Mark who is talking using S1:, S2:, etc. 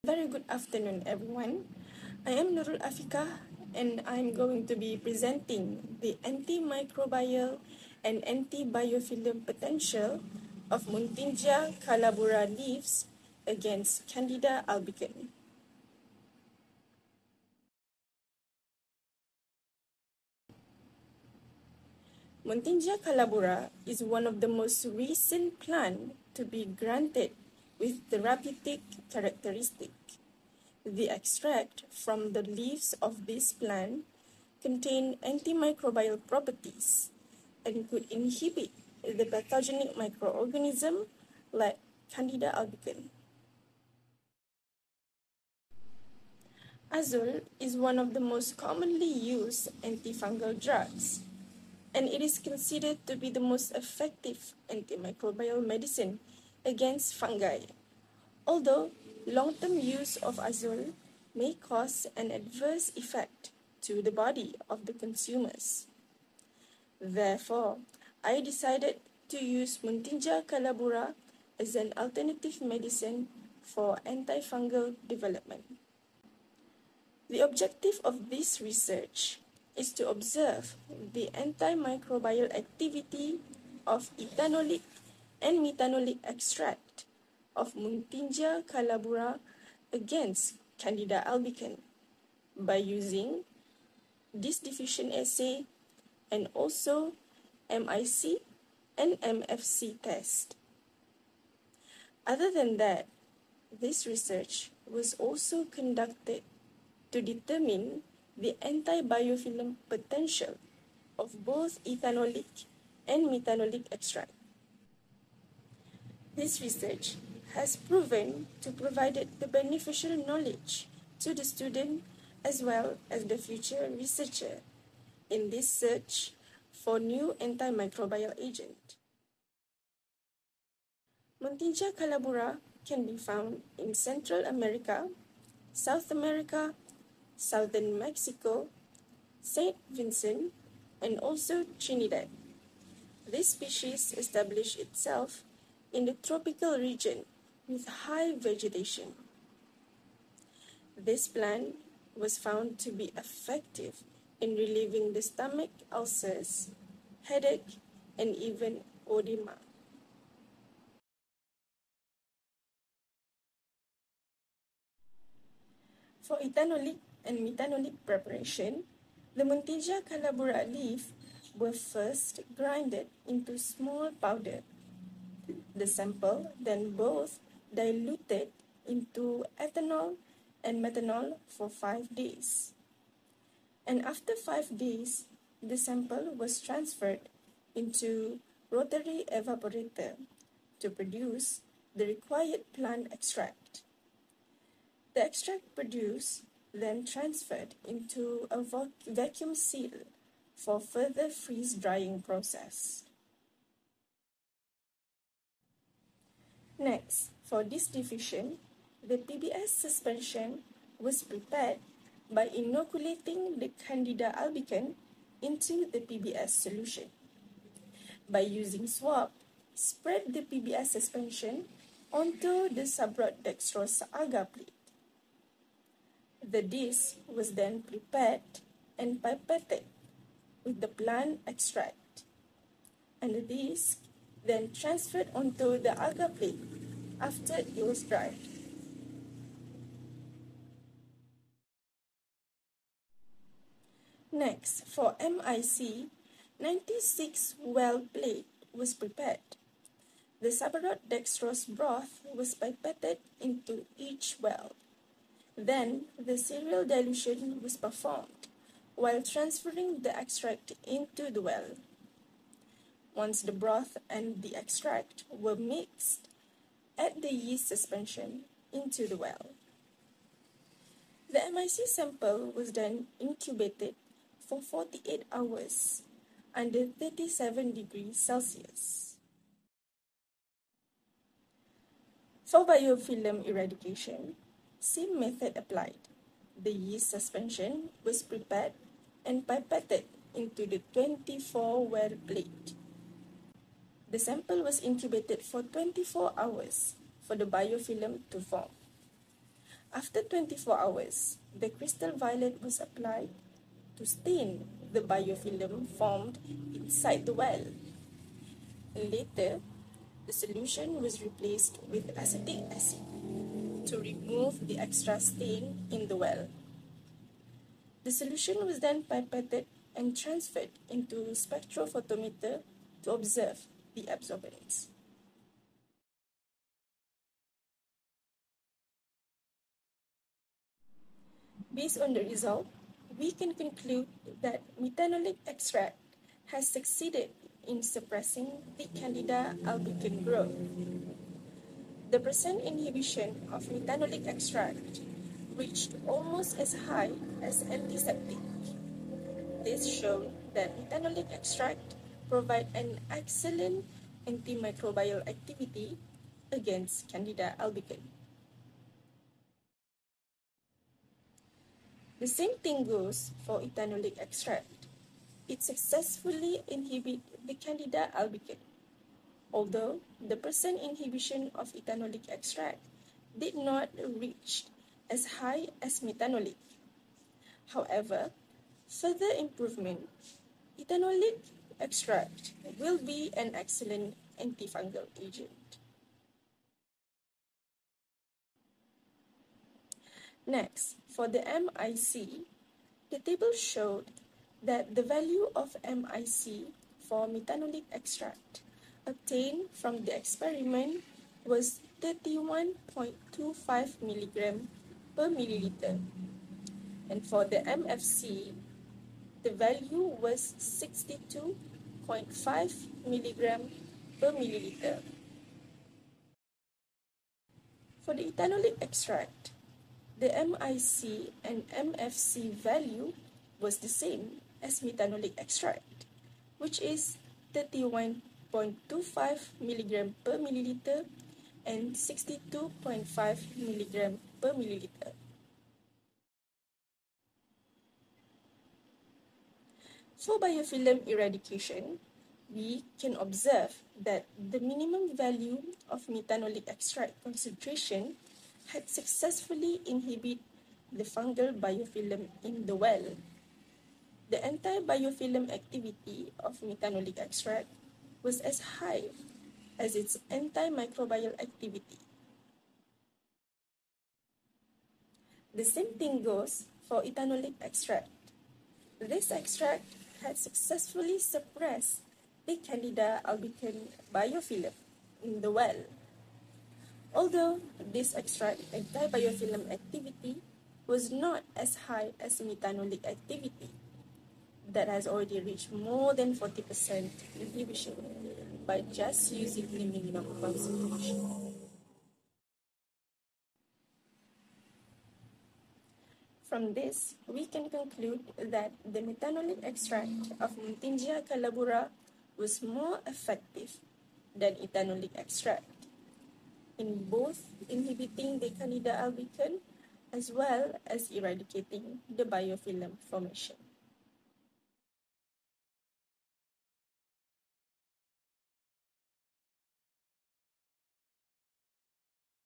S1: Very good afternoon, everyone. I am Nurul Afika, and I'm going to be presenting the antimicrobial and antibiofilm potential of Muntingia calabura leaves against Candida albicans. Muntingia calabura is one of the most recent plants to be granted with therapeutic characteristic. The extract from the leaves of this plant contain antimicrobial properties and could inhibit the pathogenic microorganism like Candida albicans. Azole is one of the most commonly used antifungal drugs, and it is considered to be the most effective antimicrobial medicine against fungi. Although long-term use of azole may cause an adverse effect to the body of the consumers. Therefore, I decided to use Muntingia calabura as an alternative medicine for antifungal development. The objective of this research is to observe the antimicrobial activity of ethanolic and methanolic extract of Muntingia calabura against Candida albicans by using this diffusion assay and also MIC and MFC test. Other than that, this research was also conducted to determine the antibiofilm potential of both ethanolic and methanolic extract. This research has proven to provide the beneficial knowledge to the student as well as the future researcher in this search for new antimicrobial agent. Muntingia calabura can be found in Central America, South America, Southern Mexico, St. Vincent, and also Trinidad. This species established itself in the tropical region with high vegetation. This plant was found to be effective in relieving the stomach ulcers, headache, and even edema. For ethanolic and methanolic preparation, the Muntingia calabura leaf were first grinded into small powder. The sample then both diluted into ethanol and methanol for 5 days. And after 5 days, the sample was transferred into rotary evaporator to produce the required plant extract. The extract produced then transferred into a vacuum seal for further freeze drying process. Next, for this diffusion, the PBS suspension was prepared by inoculating the Candida albicans into the PBS solution. By using swab, spread the PBS suspension onto the subrod dextrose agar plate. The disc was then prepared and pipetted with the plant extract, and the disc then transferred onto the agar plate after it was dried. Next, for MIC, 96 well plate was prepared. The subrod dextrose broth was pipetted into each well. Then, the serial dilution was performed while transferring the extract into the well. Once the broth and the extract were mixed, add the yeast suspension into the well. The MIC sample was then incubated for 48 hours under 37 degrees Celsius. For biofilm eradication, same method applied. The yeast suspension was prepared and pipetted into the 24-well plate. The sample was incubated for 24 hours for the biofilm to form. After 24 hours, the crystal violet was applied to stain the biofilm formed inside the well. Later, the solution was replaced with acetic acid to remove the extra stain in the well. The solution was then pipetted and transferred into a spectrophotometer to observe the absorbance. Based on the result, we can conclude that methanolic extract has succeeded in suppressing the Candida albicans growth. The percent inhibition of methanolic extract reached almost as high as antiseptic. This showed that methanolic extract provides an excellent antimicrobial activity against Candida albicans. The same thing goes for ethanolic extract. It successfully inhibits the Candida albicans, although the percent inhibition of ethanolic extract did not reach as high as methanolic. However, further improvement, ethanolic extract will be an excellent antifungal agent. Next, for the MIC, the table showed that the value of MIC for methanolic extract obtained from the experiment was 31.25 mg per milliliter, and for the MFC, the value was 62.5 mg per milliliter. For the ethanolic extract, the MIC and MFC value was the same as methanolic extract, which is 31.25 mg per milliliter and 62.5 mg per milliliter. For biofilm eradication, we can observe that the minimum value of methanolic extract concentration had successfully inhibited the fungal biofilm in the well. The antibiofilm activity of methanolic extract was as high as its antimicrobial activity. The same thing goes for ethanolic extract. This extract had successfully suppressed the Candida albicans biofilm in the well. Although this extract antibiofilm activity was not as high as methanolic activity, that has already reached more than 40% inhibition by just using the minimum concentration. From this, we can conclude that the methanolic extract of Muntingia calabura was more effective than ethanolic extract in both inhibiting the Candida albicans as well as eradicating the biofilm formation.